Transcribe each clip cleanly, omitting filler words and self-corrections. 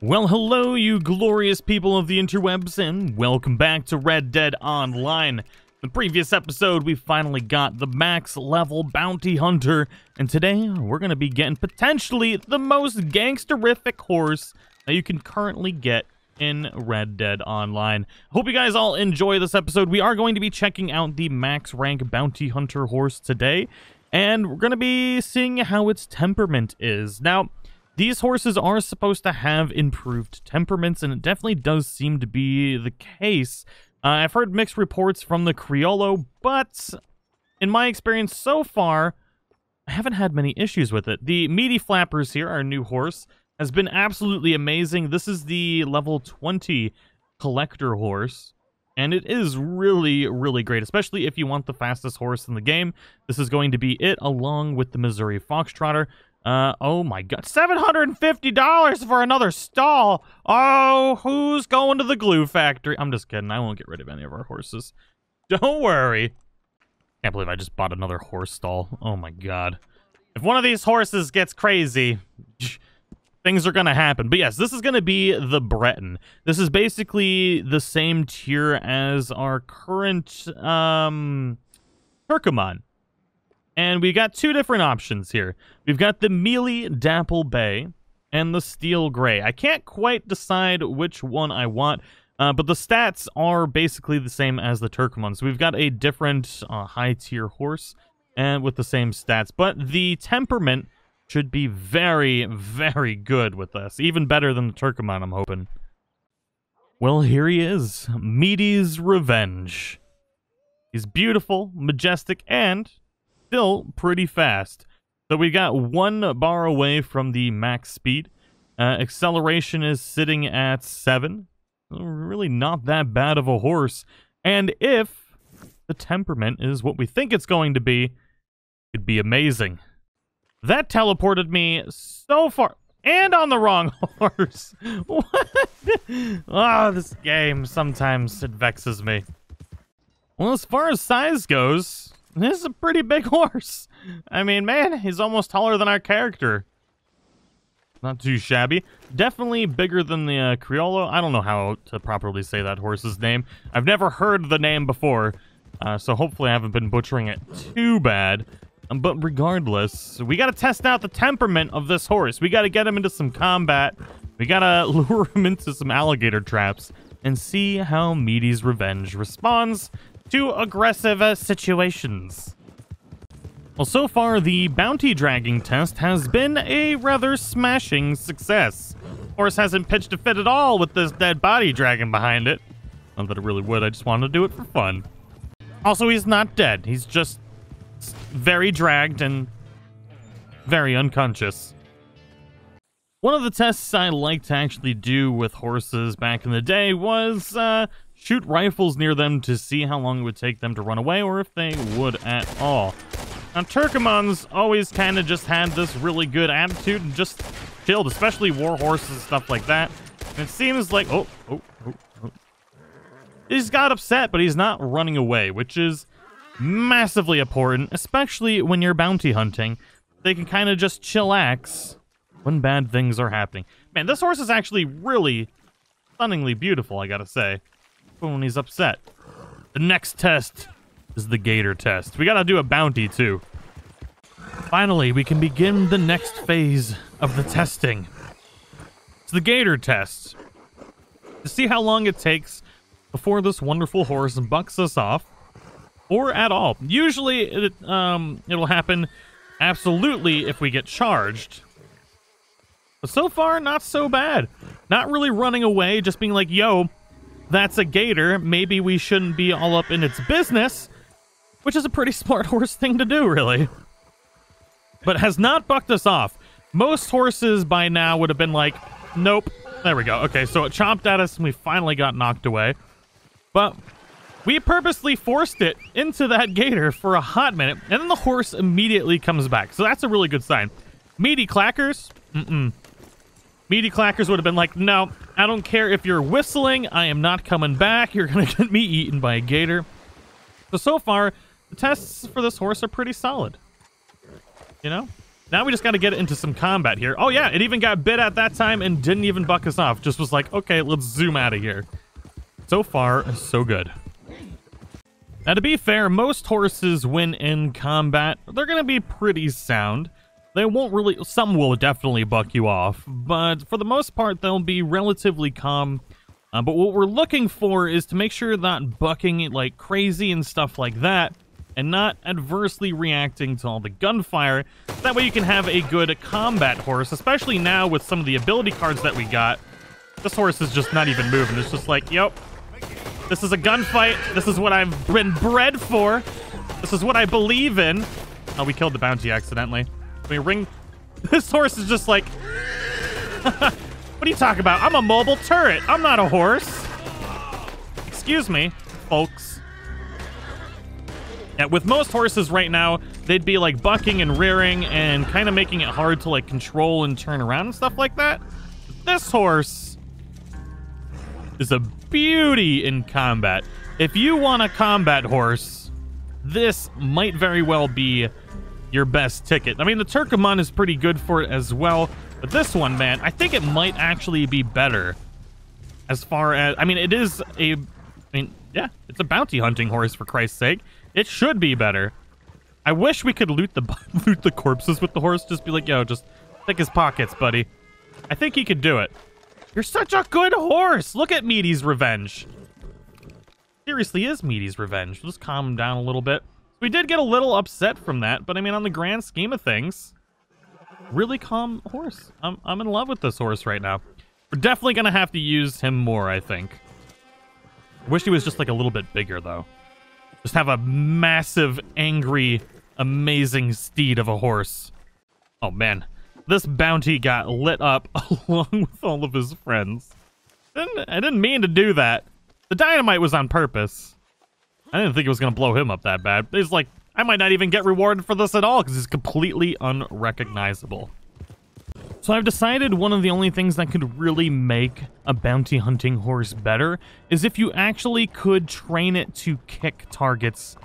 Well, hello, you glorious people of the interwebs, and welcome back to Red Dead Online. In the previous episode, we finally got the max level bounty hunter, and today we're going to be getting potentially the most gangsterific horse that you can currently get in Red Dead Online. Hope you guys all enjoy this episode. We are going to be checking out the max rank bounty hunter horse today, and we're going to be seeing how its temperament is. Now, these horses are supposed to have improved temperaments, and it definitely does seem to be the case. I've heard mixed reports from the Criollo, but in my experience so far, I haven't had many issues with it. The Meaty Flappers here, our new horse, has been absolutely amazing. This is the level 20 collector horse, and it is really, really great, especially if you want the fastest horse in the game. This is going to be it, along with the Missouri Foxtrotter. Oh my god, $750 for another stall. Oh, who's going to the glue factory? I'm just kidding. I won't get rid of any of our horses. Don't worry. Can't believe I just bought another horse stall. Oh my god. If one of these horses gets crazy, things are gonna happen. But yes, this is gonna be the Breton. This is basically the same tier as our current Turkomon. And we got two different options here. We've got the Mealy Dapple Bay and the Steel Gray. I can't quite decide which one I want, but the stats are basically the same as the Turkomon. So we've got a different high-tier horse and with the same stats. But the temperament should be very, very good with this. Even better than the Turkomon, I'm hoping. Well, here he is. Meaty's Revenge. He's beautiful, majestic, and still pretty fast. So we got 1 bar away from the max speed. Acceleration is sitting at 7. Really not that bad of a horse. And if the temperament is what we think it's going to be, it'd be amazing. That teleported me so far. And on the wrong horse. What? Oh, this game, sometimes it vexes me. Well, as far as size goes, this is a pretty big horse. I mean, man, he's almost taller than our character. Not too shabby. Definitely bigger than the Criollo. I don't know how to properly say that horse's name. I've never heard the name before, so hopefully I haven't been butchering it too bad. But regardless, we got to test out the temperament of this horse. We got to get him into some combat. We got to lure him into some alligator traps and see how Meaty's Revenge responds to aggressive situations. Well, so far, the bounty dragging test has been a rather smashing success. Horse hasn't pitched a fit at all with this dead body dragging behind it. Not that it really would, I just wanted to do it for fun. Also, he's not dead. He's just very dragged and very unconscious. One of the tests I liked to actually do with horses back in the day was shoot rifles near them to see how long it would take them to run away, or if they would at all. Now, Turkomon's always kind of just had this really good attitude and just chilled, especially war horses and stuff like that. And it seems like, oh. He's got upset, but he's not running away, which is massively important, especially when you're bounty hunting. They can kind of just chillax when bad things are happening. Man, this horse is actually really stunningly beautiful, I gotta say. When he's upset. The next test is the gator test. We gotta do a bounty too. Finally, we can begin the next phase of the testing. It's the gator test. To see how long it takes before this wonderful horse bucks us off, or at all. Usually, it'll happen absolutely if we get charged. But so far, not so bad. Not really running away, just being like, yo, that's a gator. Maybe we shouldn't be all up in its business, which is a pretty smart horse thing to do, really. But has not bucked us off. Most horses by now would have been like, nope. There we go. Okay, so it chomped at us and we finally got knocked away. But we purposely forced it into that gator for a hot minute, and then the horse immediately comes back. So that's a really good sign. Meaty Clackers? Meaty Clackers would have been like, no, I don't care if you're whistling. I am not coming back. You're going to get me eaten by a gator. So far, the tests for this horse are pretty solid. You know? Now we just got to get it into some combat here. Oh yeah, it even got bit at that time and didn't even buck us off. Just was like, okay, let's zoom out of here. So far, so good. Now, to be fair, most horses win in combat. They're going to be pretty sound. They won't really... Some will definitely buck you off, but for the most part, they'll be relatively calm. But what we're looking for is to make sure that bucking it like crazy and stuff like that, and not adversely reacting to all the gunfire. That way you can have a good combat horse, especially now with some of the ability cards that we got. This horse is just not even moving. It's just like, yep. This is a gunfight. This is what I've been bred for. This is what I believe in. Oh, we killed the bounty accidentally. We ring. This horse is just like... What are you talking about? I'm a mobile turret. I'm not a horse. Excuse me, folks. Yeah, with most horses right now, they'd be like bucking and rearing and kind of making it hard to like control and turn around and stuff like that. This horse is a beauty in combat. If you want a combat horse, this might very well be your best ticket. I mean, the Turkoman is pretty good for it as well, but this one, man, I think it might actually be better as far as... I mean, it is a... I mean, yeah, it's a bounty hunting horse, for Christ's sake. It should be better. I wish we could loot the corpses with the horse. Just be like, yo, just pick his pockets, buddy. I think he could do it. You're such a good horse. Look at Meaty's Revenge. Seriously is Meaty's Revenge. Let's calm him down a little bit. We did get a little upset from that, but I mean, on the grand scheme of things, really calm horse. I'm in love with this horse right now. We're definitely gonna have to use him more, I think. Wish he was just like a little bit bigger, though. Just have a massive, angry, amazing steed of a horse. Oh man, this bounty got lit up along with all of his friends. I didn't mean to do that. The dynamite was on purpose. I didn't think it was going to blow him up that bad. It's like, I might not even get rewarded for this at all because he's completely unrecognizable. So I've decided one of the only things that could really make a bounty hunting horse better is if you actually could train it to kick targets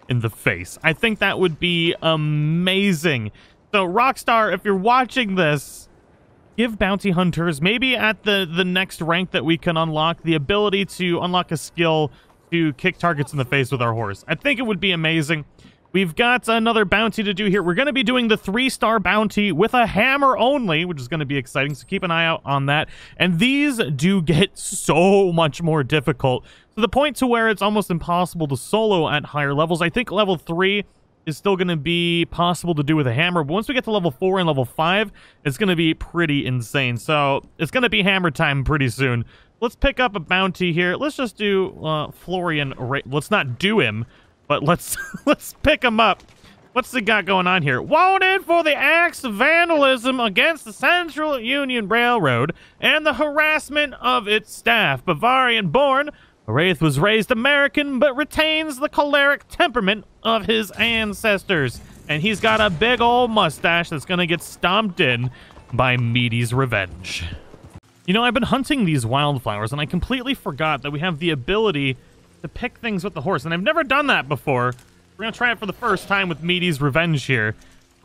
in the face. I think that would be amazing. So Rockstar, if you're watching this, give bounty hunters, maybe at the next rank that we can unlock, the ability to unlock a skill to kick targets in the face with our horse. I think it would be amazing. We've got another bounty to do here. We're going to be doing the 3-star bounty with a hammer only, which is going to be exciting, so keep an eye out on that. And these do get so much more difficult, to the point to where it's almost impossible to solo at higher levels. I think level 3 is still going to be possible to do with a hammer, but once we get to level 4 and level 5, it's going to be pretty insane. So it's going to be hammer time pretty soon. Let's pick up a bounty here. Let's just do Florian. Let's not do him, but let's pick him up. What's he got going on here? Wanted for the acts of vandalism against the Central Union Railroad and the harassment of its staff. Bavarian-born, Wraith was raised American, but retains the choleric temperament of his ancestors. And he's got a big old mustache that's gonna get stomped in by Meaty's Revenge. You know, I've been hunting these wildflowers, and I completely forgot that we have the ability to pick things with the horse, and I've never done that before. We're gonna try it for the first time with Meaty's Revenge here.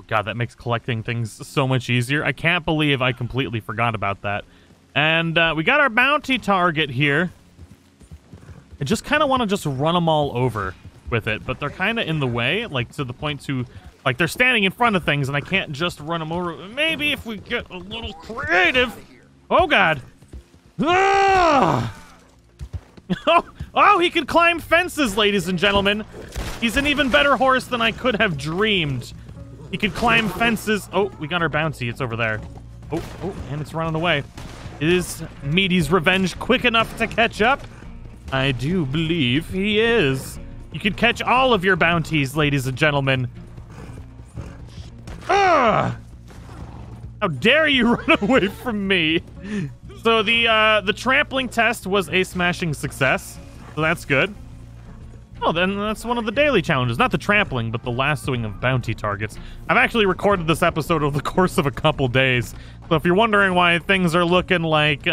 Oh god, that makes collecting things so much easier. I can't believe I completely forgot about that. And we got our bounty target here. I just kind of want to just run them all over with it, but they're kind of in the way, like to the point to, like they're standing in front of things, and I can't just run them over. Maybe if we get a little creative. Oh god. Ah! Oh, he can climb fences, ladies and gentlemen. He's an even better horse than I could have dreamed. He could climb fences. Oh, we got our bounty. It's over there. Oh, and it's running away. Is Meaty's Revenge quick enough to catch up? I do believe he is. You could catch all of your bounties, ladies and gentlemen. Ugh! How dare you run away from me? So the trampling test was a smashing success. So that's good. Oh, then that's one of the daily challenges. Not the trampling, but the lassoing of bounty targets. I've actually recorded this episode over the course of a couple days. So if you're wondering why things are looking like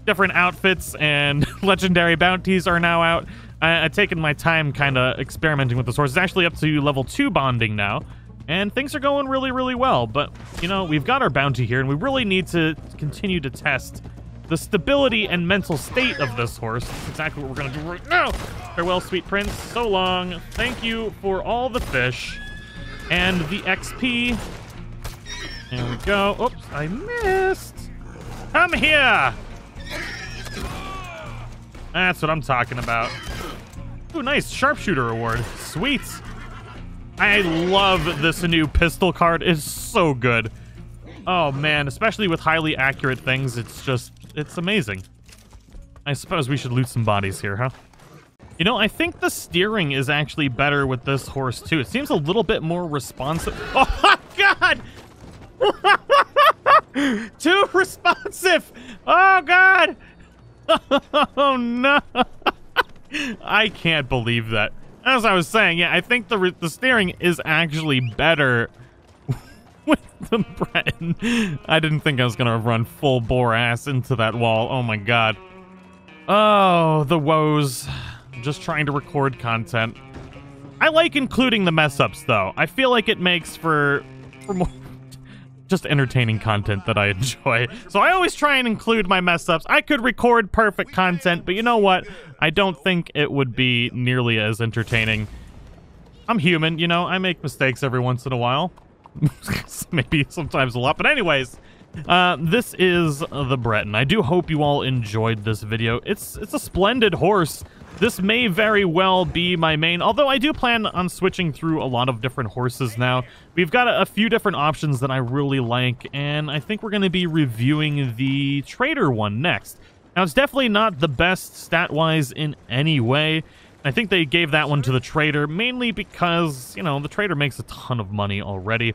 different outfits and legendary bounties are now out, I've taken my time kind of experimenting with this horse. It's actually up to level 2 bonding now. And things are going really, really well. But, you know, we've got our bounty here, and we really need to continue to test the stability and mental state of this horse. That's exactly what we're going to do right now. Farewell, sweet prince. So long. Thank you for all the fish and the XP. There we go. Oops, I missed. Come here. That's what I'm talking about. Ooh, nice sharpshooter award. Sweet. I love this new pistol card. It's so good. Oh man, especially with highly accurate things, it's amazing. I suppose we should loot some bodies here, huh? You know, I think the steering is actually better with this horse too. It seems a little bit more responsive. Oh my god! Too responsive! Oh god! Oh no! I can't believe that. As I was saying, yeah, I think the steering is actually better with the Breton. I didn't think I was gonna run full bore ass into that wall. Oh my god. Oh, the woes. Just trying to record content. I like including the mess ups though. I feel like it makes for more just entertaining content that I enjoy. So I always try and include my mess ups. I could record perfect content, but you know what? I don't think it would be nearly as entertaining. I'm human, you know, I make mistakes every once in a while. Maybe sometimes a lot, but anyways, this is the Breton. I do hope you all enjoyed this video. It's a splendid horse. This may very well be my main, although I do plan on switching through a lot of different horses now. We've got a few different options that I really like, and I think we're going to be reviewing the trader one next. Now, it's definitely not the best stat-wise in any way. I think they gave that one to the trader, mainly because, you know, the trader makes a ton of money already.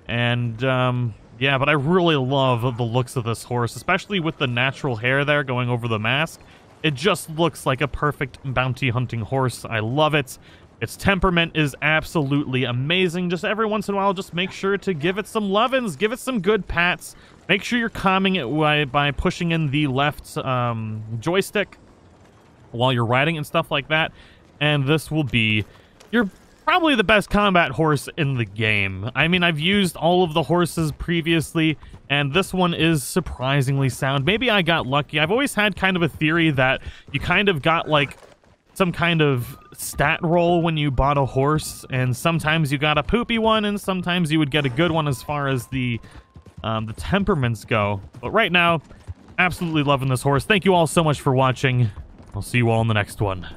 And, yeah, but I really love the looks of this horse, especially with the natural hair there going over the mask. It just looks like a perfect bounty hunting horse. I love it. Its temperament is absolutely amazing. Just every once in a while, just make sure to give it some lovin's, give it some good pats. Make sure you're calming it by pushing in the left joystick while you're riding and stuff like that. And this will be your probably the best combat horse in the game. I mean, I've used all of the horses previously, and this one is surprisingly sound. Maybe I got lucky. I've always had kind of a theory that you kind of got like some kind of stat roll when you bought a horse, and sometimes you got a poopy one, and sometimes you would get a good one as far as the temperaments go. But right now, absolutely loving this horse. Thank you all so much for watching. I'll see you all in the next one.